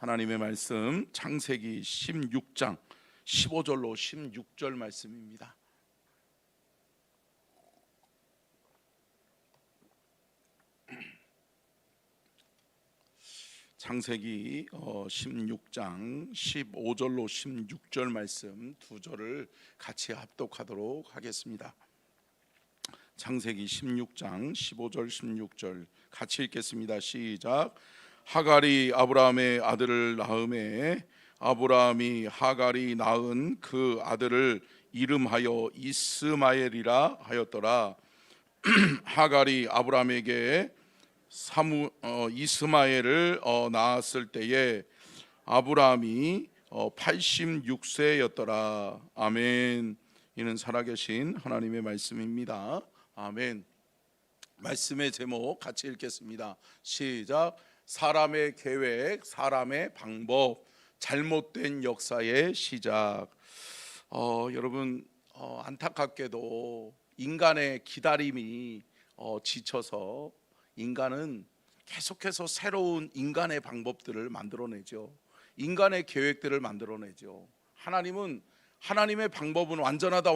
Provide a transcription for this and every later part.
하나님의 말씀 창세기 16장 15절로 16절 말씀입니다. 창세기 16장 15절로 16절 말씀 두 절을 같이 합독하도록 하겠습니다. 창세기 16장 15절 16절 같이 읽겠습니다. 시작. 하갈이 아브라함의 아들을 낳음에 아브라함이 하갈이 낳은 그 아들을 이름하여 이스마엘이라 하였더라. 하갈이 아브라함에게 이스마엘을 낳았을 때에 아브라함이 86세였더라. 아멘. 이는 살아계신 하나님의 말씀입니다. 아멘. 말씀의 제목 같이 읽겠습니다. 시작. 사람의 계획, 사람의 방법, 잘못된 역사의 시작. 여러분, 안타깝게도 인간의 기다림이 지쳐서 인간은 계속해서 새로운 인간의 방법들을 만들어내죠. 인간의 계획들을 만들어내죠. 하나님은, 하나님의 방법은 완전하다.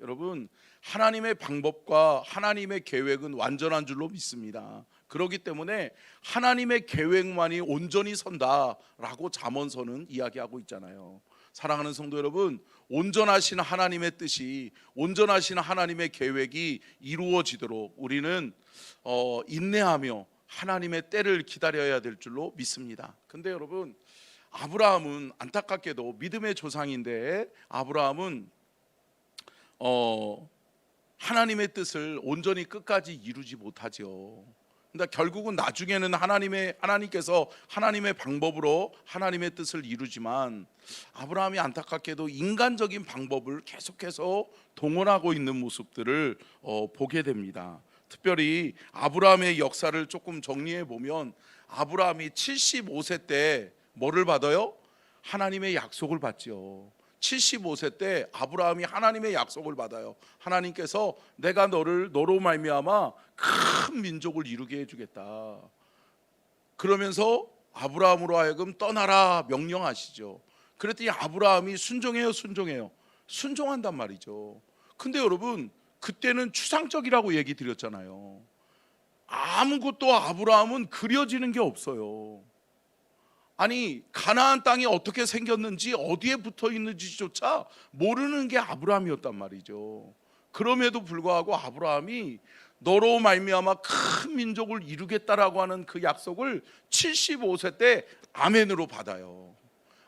여러분, 하나님의 방법과 하나님의 계획은 완전한 줄로 믿습니다. 그렇기 때문에 하나님의 계획만이 온전히 선다라고 잠언서는 이야기하고 있잖아요. 사랑하는 성도 여러분, 온전하신 하나님의 뜻이, 온전하신 하나님의 계획이 이루어지도록 우리는 인내하며 하나님의 때를 기다려야 될 줄로 믿습니다. 근데 여러분, 아브라함은 안타깝게도 믿음의 조상인데 아브라함은 하나님의 뜻을 온전히 끝까지 이루지 못하죠. 그러니까 결국은 나중에는 하나님께서 하나님의 방법으로 하나님의 뜻을 이루지만 아브라함이 안타깝게도 인간적인 방법을 계속해서 동원하고 있는 모습들을 보게 됩니다. 특별히 아브라함의 역사를 조금 정리해 보면 아브라함이 75세 때 뭐를 받아요? 하나님의 약속을 받죠. 75세 때 아브라함이 하나님의 약속을 받아요. 하나님께서 내가 너로 말미암아 큰 민족을 이루게 해주겠다. 그러면서 아브라함으로 하여금 떠나라 명령하시죠. 그랬더니 아브라함이 순종해요? 순종한단 말이죠. 근데 여러분, 그때는 추상적이라고 얘기 드렸잖아요. 아무것도 아브라함은 그려지는 게 없어요. 아니, 가나안 땅이 어떻게 생겼는지, 어디에 붙어 있는지조차 모르는 게 아브라함이었단 말이죠. 그럼에도 불구하고 아브라함이 너로 말미암아 큰 민족을 이루겠다라고 하는 그 약속을 75세 때 아멘으로 받아요.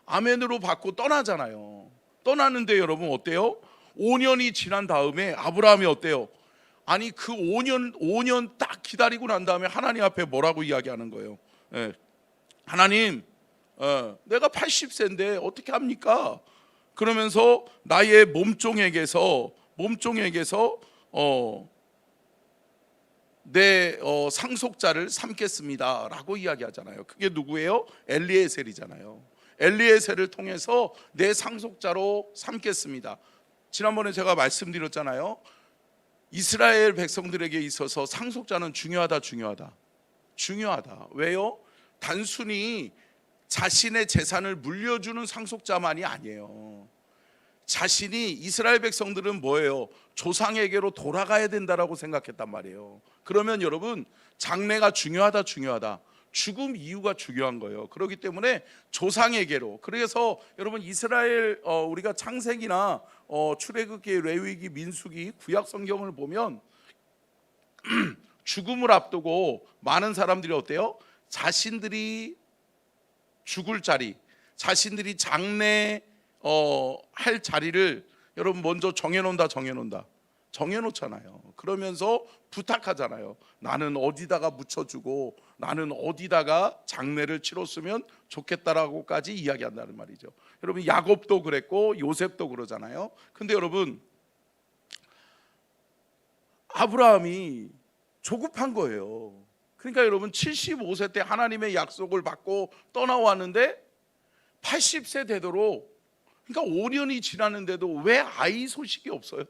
아멘으로 받고 떠나잖아요. 떠나는데 여러분 어때요? 5년이 지난 다음에 아브라함이 어때요? 아니, 그 5년 딱 기다리고 난 다음에 하나님 앞에 뭐라고 이야기하는 거예요? 하나님, 내가 80세인데 어떻게 합니까? 그러면서 나의 몸종에게서 내 상속자를 삼겠습니다 라고 이야기하잖아요. 그게 누구예요? 엘리에셀이잖아요. 엘리에셀을 통해서 내 상속자로 삼겠습니다. 지난번에 제가 말씀드렸잖아요. 이스라엘 백성들에게 있어서 상속자는 중요하다. 왜요? 단순히 자신의 재산을 물려주는 상속자만이 아니에요. 자신이, 이스라엘 백성들은 뭐예요? 조상에게로 돌아가야 된다라고 생각했단 말이에요. 그러면 여러분, 장래가 중요하다. 죽음 이유가 중요한 거예요. 그렇기 때문에 조상에게로. 그래서 여러분, 이스라엘 우리가 창세기나 출애굽기, 레위기, 민수기, 구약 성경을 보면 죽음을 앞두고 많은 사람들이 어때요? 자신들이 죽을 자리, 자신들이 장래 할 자리를 여러분 먼저 정해놓잖아요. 그러면서 부탁하잖아요. 나는 어디다가 묻혀주고 나는 어디다가 장례를 치렀으면 좋겠다라고까지 이야기한다는 말이죠. 여러분, 야곱도 그랬고 요셉도 그러잖아요. 근데 여러분, 아브라함이 조급한 거예요. 그러니까 여러분, 75세 때 하나님의 약속을 받고 떠나왔는데 80세 되도록, 그러니까 5년이 지났는데도 왜 아이 소식이 없어요?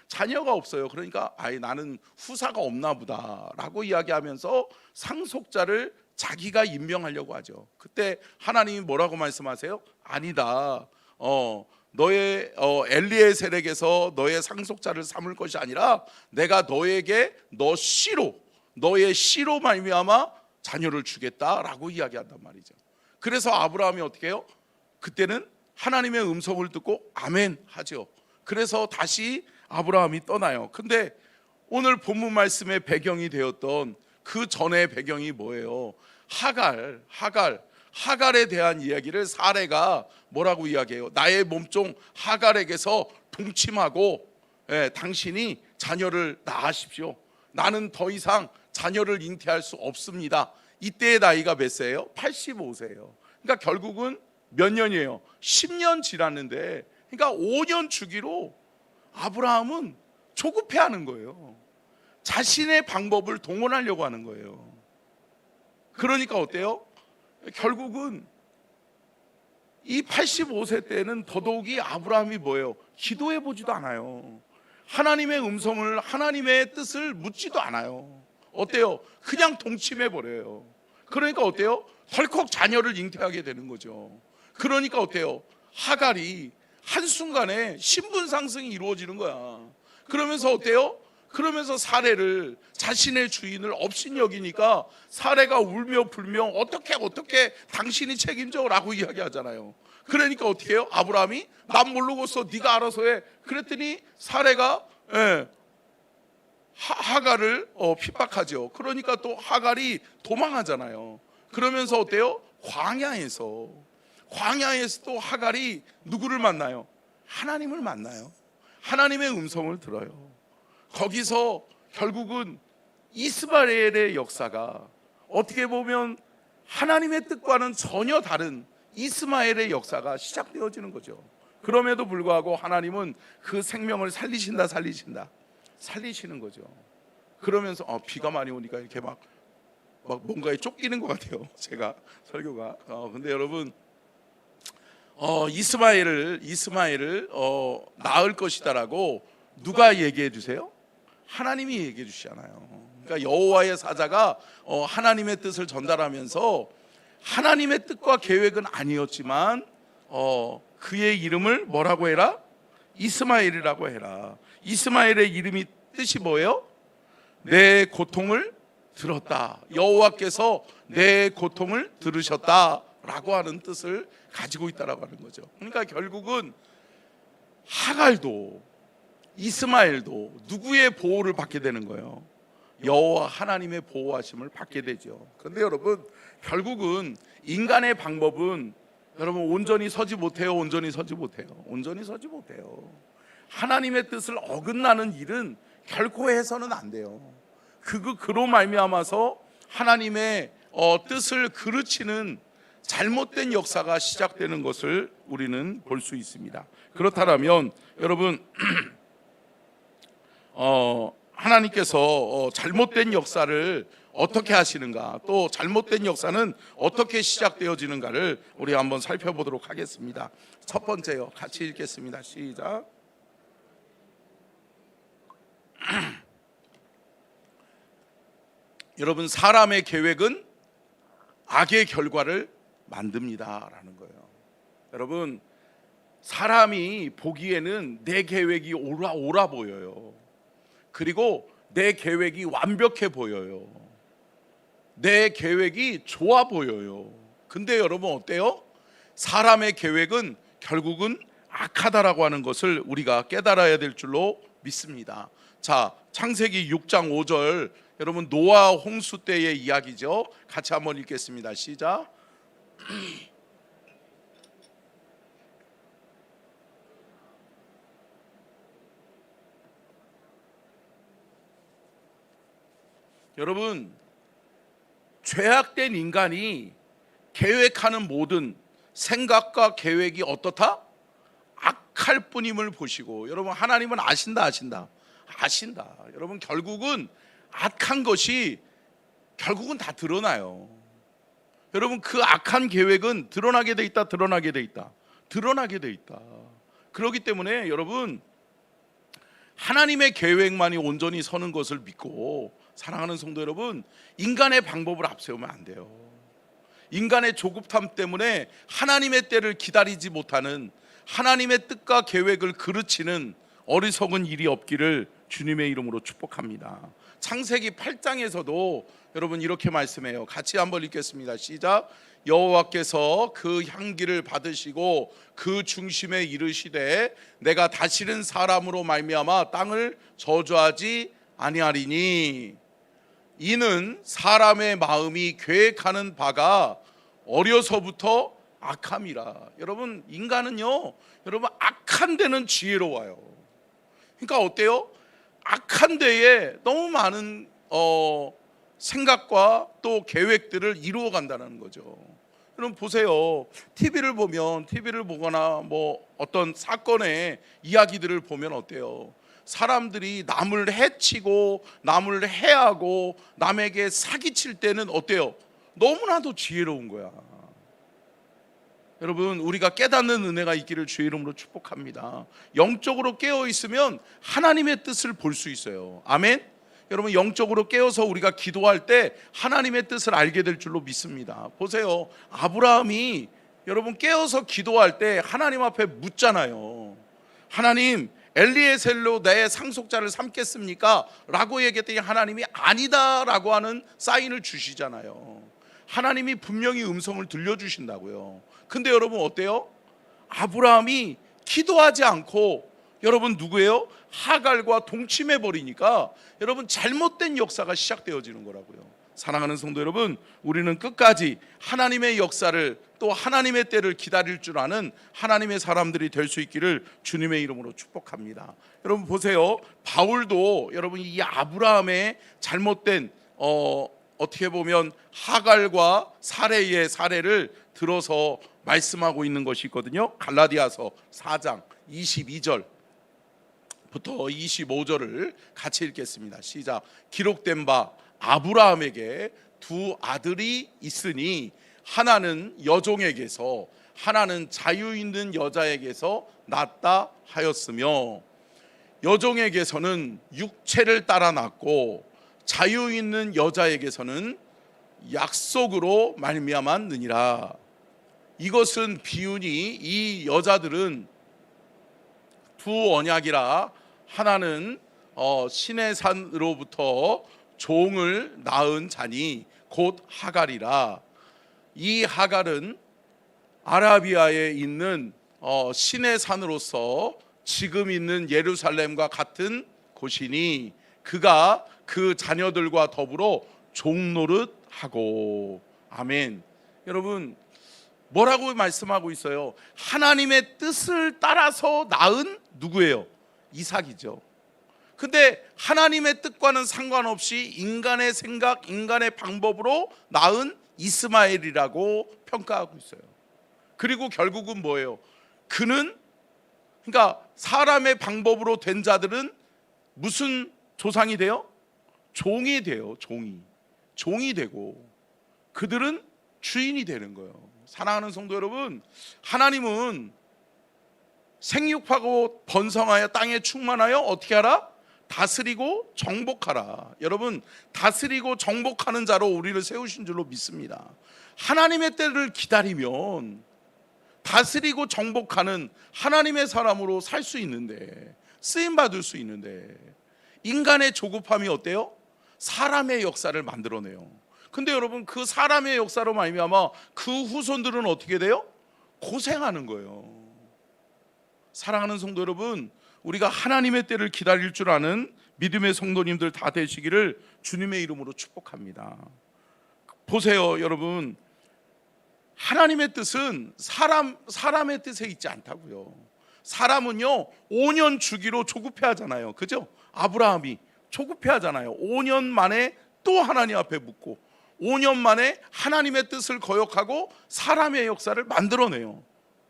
자녀가 없어요. 그러니까 나는 후사가 없나 보다 라고 이야기하면서 상속자를 자기가 임명하려고 하죠. 그때 하나님이 뭐라고 말씀하세요? 아니다. 너의 엘리에셀에게서 너의 상속자를 삼을 것이 아니라 내가 너에게 너의 씨로 말미암아 자녀를 주겠다라고 이야기한단 말이죠. 그래서 아브라함이 어떻게 해요? 그때는 하나님의 음성을 듣고 아멘 하죠. 그래서 다시 아브라함이 떠나요. 근데 오늘 본문 말씀의 배경이 되었던 그 전의 배경이 뭐예요? 하갈에 대한 이야기를 사레가 뭐라고 이야기해요? 나의 몸종 하갈에게서 동침하고 당신이 자녀를 낳으십시오. 나는 더 이상 자녀를 잉태할 수 없습니다. 이때의 나이가 몇 세예요? 85세예요. 그러니까 결국은 몇 년이에요? 10년 지났는데, 그러니까 5년 주기로 아브라함은 조급해하는 거예요. 자신의 방법을 동원하려고 하는 거예요. 그러니까 어때요? 결국은 이 85세 때는 더더욱이 아브라함이 뭐예요? 기도해 보지도 않아요. 하나님의 음성을, 하나님의 뜻을 묻지도 않아요. 어때요? 그냥 동침해 버려요. 그러니까 어때요? 덜컥 자녀를 잉태하게 되는 거죠. 그러니까 어때요? 하갈이 한순간에 신분 상승이 이루어지는 거야. 그러면서 어때요? 그러면서 사레를, 자신의 주인을 업신 여기니까 사레가 울며 불며 어떻게 당신이 책임져 라고 이야기하잖아요. 그러니까 어떻게 해요? 아브라함이 난 모르겠어, 네가 알아서 해. 그랬더니 사레가 하갈을 핍박하죠. 그러니까 또 하갈이 도망하잖아요. 그러면서 어때요? 광야에서 또 하갈이 누구를 만나요? 하나님을 만나요. 하나님의 음성을 들어요. 거기서 결국은 이스마엘의 역사가 어떻게 보면 하나님의 뜻과는 전혀 다른 이스마엘의 역사가 시작되어지는 거죠. 그럼에도 불구하고 하나님은 그 생명을 살리시는 거죠. 그러면서 비가 많이 오니까 이렇게 막 뭔가에 쫓기는 것 같아요. 제가 설교가. 근데 여러분, 이스마엘을 낳을 것이다라고 누가 얘기해 주세요? 하나님이 얘기해 주시잖아요. 그러니까 여호와의 사자가 하나님의 뜻을 전달하면서 하나님의 뜻과 계획은 아니었지만 그의 이름을 뭐라고 해라? 이스마엘이라고 해라. 이스마엘의 이름이 뜻이 뭐예요? 내 고통을 들었다. 여호와께서 내 고통을 들으셨다라고 하는 뜻을 가지고 있다라고 하는 거죠. 그러니까 결국은 하갈도 이스마엘도 누구의 보호를 받게 되는 거예요? 여호와 하나님의 보호하심을 받게 되죠. 그런데 여러분, 결국은 인간의 방법은 여러분 온전히 서지 못해요. 하나님의 뜻을 어긋나는 일은 결코 해서는 안 돼요. 그로 말미암아서 하나님의 뜻을 그르치는 잘못된 역사가 시작되는 것을 우리는 볼 수 있습니다. 그렇다면 여러분, 하나님께서 잘못된 역사를 어떻게 하시는가, 또 잘못된 역사는 어떻게 시작되어지는가를 우리 한번 살펴보도록 하겠습니다. 첫 번째요, 같이 읽겠습니다. 시작. 여러분, 사람의 계획은 악의 결과를 만듭니다라는 거예요. 여러분, 사람이 보기에는 내 계획이 옳아 보여요. 그리고 내 계획이 완벽해 보여요. 내 계획이 좋아 보여요. 근데 여러분 어때요? 사람의 계획은 결국은 악하다라고 하는 것을 우리가 깨달아야 될 줄로 믿습니다. 자, 창세기 6장 5절, 여러분 노아 홍수 때의 이야기죠. 같이 한번 읽겠습니다. 시작. 여러분, 죄악된 인간이 계획하는 모든 생각과 계획이 어떻다? 악할 뿐임을 보시고, 여러분 하나님은 아신다. 여러분 결국은 악한 것이 결국은 다 드러나요. 여러분 그 악한 계획은 드러나게 돼 있다. 그렇기 때문에 여러분, 하나님의 계획만이 온전히 서는 것을 믿고, 사랑하는 성도 여러분, 인간의 방법을 앞세우면 안 돼요. 인간의 조급함 때문에 하나님의 때를 기다리지 못하는, 하나님의 뜻과 계획을 그르치는 어리석은 일이 없기를 주님의 이름으로 축복합니다. 창세기 8장에서도 여러분 이렇게 말씀해요. 같이 한번 읽겠습니다. 시작. 여호와께서 그 향기를 받으시고 그 중심에 이르시되 내가 다시는 사람으로 말미암아 땅을 저주하지 아니하리니 이는 사람의 마음이 계획하는 바가 어려서부터 악함이라. 여러분 인간은요, 여러분 악한 데는 지혜로워요. 그러니까 어때요? 악한 데에 너무 많은 생각과 또 계획들을 이루어 간다는 거죠. 여러분 보세요. TV를 보거나 뭐 어떤 사건의 이야기들을 보면 어때요? 사람들이 남을 해치고 남을 해하고 남에게 사기칠 때는 어때요? 너무나도 지혜로운 거야. 여러분 우리가 깨닫는 은혜가 있기를 주의 이름으로 축복합니다. 영적으로 깨어 있으면 하나님의 뜻을 볼 수 있어요. 아멘. 여러분 영적으로 깨어서 우리가 기도할 때 하나님의 뜻을 알게 될 줄로 믿습니다. 보세요. 아브라함이 여러분 깨어서 기도할 때 하나님 앞에 묻잖아요. 하나님, 엘리에셀로 내 상속자를 삼겠습니까? 라고 얘기했더니 하나님이 아니다 라고 하는 사인을 주시잖아요. 하나님이 분명히 음성을 들려주신다고요. 근데 여러분 어때요? 아브라함이 기도하지 않고 여러분 누구예요? 하갈과 동침해 버리니까 여러분 잘못된 역사가 시작되어지는 거라고요. 사랑하는 성도 여러분, 우리는 끝까지 하나님의 역사를 또 하나님의 때를 기다릴 줄 아는 하나님의 사람들이 될 수 있기를 주님의 이름으로 축복합니다. 여러분 보세요. 바울도 여러분 이 아브라함의 잘못된 어떻게 보면 하갈과 사레의 사례를 들어서 말씀하고 있는 것이 있거든요. 갈라디아서 4장 22절 부터 25절을 같이 읽겠습니다. 시작. 기록된 바 아브라함에게 두 아들이 있으니 하나는 여종에게서 하나는 자유 있는 여자에게서 낳았다 하였으며 여종에게서는 육체를 따라 낳고 자유 있는 여자에게서는 약속으로 말미암았느니라. 이것은 비유니 이 여자들은 두 언약이라 하나는 신의 산으로부터 종을 낳은 자니 곧 하갈이라. 이 하갈은 아라비아에 있는 신의 산으로서 지금 있는 예루살렘과 같은 곳이니 그가 그 자녀들과 더불어 종노릇하고. 아멘. 여러분 뭐라고 말씀하고 있어요? 하나님의 뜻을 따라서 낳은 누구예요? 이삭이죠. 근데 하나님의 뜻과는 상관없이 인간의 생각, 인간의 방법으로 낳은 이스마엘이라고 평가하고 있어요. 그리고 결국은 뭐예요? 그는 그러니까 사람의 방법으로 된 자들은 무슨 조상이 돼요? 종이 돼요. 종이 되고 그들은 주인이 되는 거예요. 사랑하는 성도 여러분, 하나님은 생육하고 번성하여 땅에 충만하여 어떻게 하라? 다스리고 정복하라. 여러분 다스리고 정복하는 자로 우리를 세우신 줄로 믿습니다. 하나님의 때를 기다리면 다스리고 정복하는 하나님의 사람으로 살 수 있는데, 쓰임받을 수 있는데, 인간의 조급함이 어때요? 사람의 역사를 만들어내요. 근데 여러분 그 사람의 역사로 말미암아 그 후손들은 어떻게 돼요? 고생하는 거예요. 사랑하는 성도 여러분, 우리가 하나님의 때를 기다릴 줄 아는 믿음의 성도님들 다 되시기를 주님의 이름으로 축복합니다. 보세요 여러분, 하나님의 뜻은 사람의 뜻에 있지 않다고요. 사람은요 5년 주기로 조급해 하잖아요. 그죠? 아브라함이 조급해 하잖아요. 5년 만에 또 하나님 앞에 묻고 5년 만에 하나님의 뜻을 거역하고 사람의 역사를 만들어내요.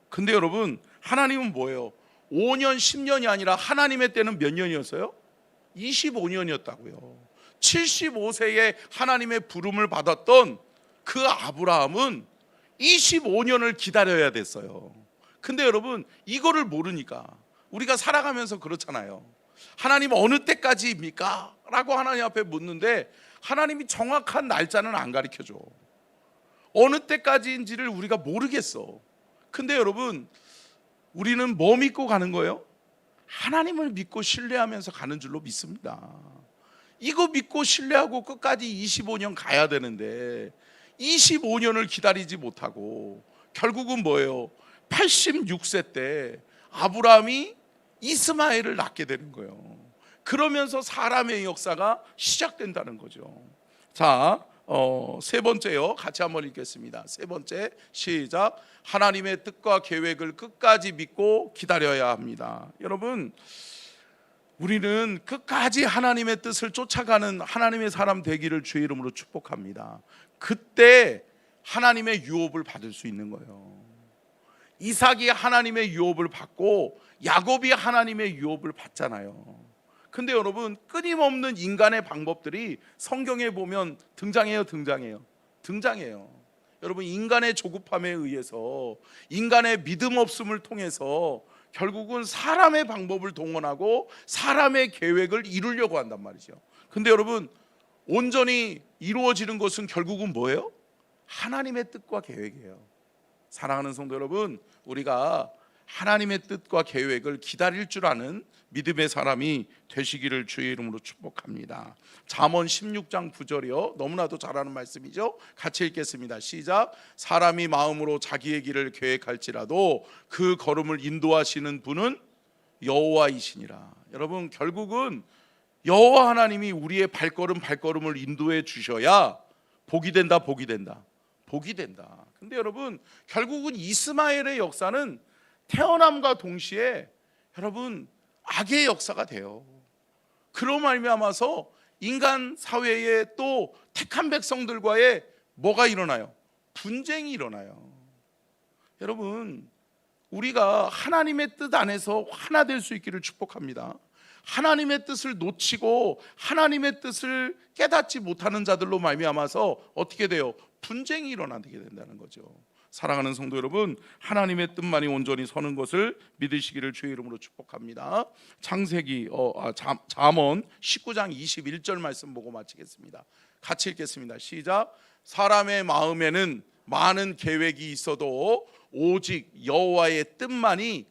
근데 여러분 하나님은 뭐예요? 5년 10년이 아니라 하나님의 때는 몇 년이었어요? 25년이었다고요. 75세에 하나님의 부름을 받았던 그 아브라함은 25년을 기다려야 됐어요. 근데 여러분 이거를 모르니까 우리가 살아가면서 그렇잖아요. 하나님 어느 때까지입니까? 라고 하나님 앞에 묻는데 하나님이 정확한 날짜는 안 가르쳐줘. 어느 때까지인지를 우리가 모르겠어. 근데 여러분, 우리는 뭐 믿고 가는 거예요? 하나님을 믿고 신뢰하면서 가는 줄로 믿습니다. 이거 믿고 신뢰하고 끝까지 25년 가야 되는데 25년을 기다리지 못하고 결국은 뭐예요? 86세 때 아브라함이 이스마엘을 낳게 되는 거예요. 그러면서 사람의 역사가 시작된다는 거죠. 자, 세 번째요. 같이 한번 읽겠습니다. 세 번째, 시작. 하나님의 뜻과 계획을 끝까지 믿고 기다려야 합니다. 여러분, 우리는 끝까지 하나님의 뜻을 쫓아가는 하나님의 사람 되기를 주의 이름으로 축복합니다. 그때 하나님의 유업을 받을 수 있는 거예요. 이삭이 하나님의 유업을 받고 야곱이 하나님의 유업을 받잖아요. 근데 여러분, 끊임없는 인간의 방법들이 성경에 보면 등장해요. 여러분, 인간의 조급함에 의해서, 인간의 믿음 없음을 통해서 결국은 사람의 방법을 동원하고 사람의 계획을 이루려고 한단 말이죠. 근데 여러분, 온전히 이루어지는 것은 결국은 뭐예요? 하나님의 뜻과 계획이에요. 사랑하는 성도 여러분, 우리가 하나님의 뜻과 계획을 기다릴 줄 아는 믿음의 사람이 되시기를 주의 이름으로 축복합니다. 잠언 16장 9절이요. 너무나도 잘 아는 말씀이죠. 같이 읽겠습니다. 시작. 사람이 마음으로 자기의 길을 계획할지라도 그 걸음을 인도하시는 분은 여호와이시니라. 여러분, 결국은 여호와 하나님이 우리의 발걸음을 인도해 주셔야 복이 된다. 근데 여러분, 결국은 이스마엘의 역사는 태어남과 동시에 여러분 악의 역사가 돼요. 그로 말미암아서 인간 사회에 또 택한 백성들과의 뭐가 일어나요? 분쟁이 일어나요. 여러분, 우리가 하나님의 뜻 안에서 하나 될 수 있기를 축복합니다. 하나님의 뜻을 놓치고 하나님의 뜻을 깨닫지 못하는 자들로 말미암아서 어떻게 돼요? 분쟁이 일어나게 된다는 거죠. 사랑하는 성도 여러분, 하나님의 뜻만이 온전히 서는 것을 믿으시기를 주의 이름으로 축복합니다. 창세기 잠언 19장 21절 말씀 보고 마치겠습니다. 같이 읽겠습니다. 시작. 사람의 마음에는 많은 계획이 있어도 오직 여호와의 뜻만이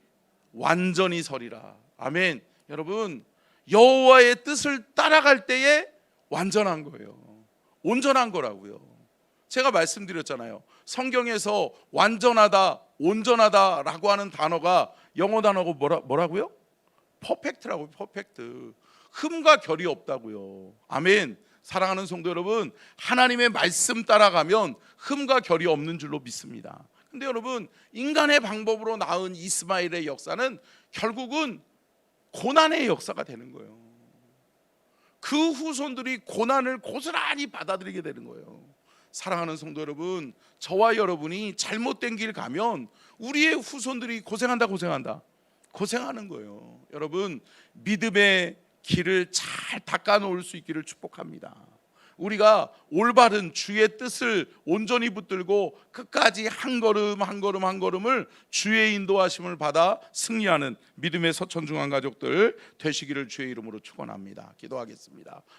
완전히 서리라. 아멘. 여러분, 여호와의 뜻을 따라갈 때에 완전한 거예요. 온전한 거라고요. 제가 말씀드렸잖아요. 성경에서 완전하다, 온전하다라고 하는 단어가 영어 단어고 뭐라고요? 퍼펙트라고요. 퍼펙트. 흠과 결이 없다고요. 아멘. 사랑하는 성도 여러분, 하나님의 말씀 따라가면 흠과 결이 없는 줄로 믿습니다. 근데 여러분, 인간의 방법으로 낳은 이스마엘의 역사는 결국은 고난의 역사가 되는 거예요. 그 후손들이 고난을 고스란히 받아들이게 되는 거예요. 사랑하는 성도 여러분, 저와 여러분이 잘못된 길 가면 우리의 후손들이 고생하는 거예요. 여러분, 믿음의 길을 잘 닦아 놓을 수 있기를 축복합니다. 우리가 올바른 주의 뜻을 온전히 붙들고 끝까지 한 걸음을 주의 인도하심을 받아 승리하는 믿음의 서천중앙 가족들 되시기를 주의 이름으로 축원합니다. 기도하겠습니다.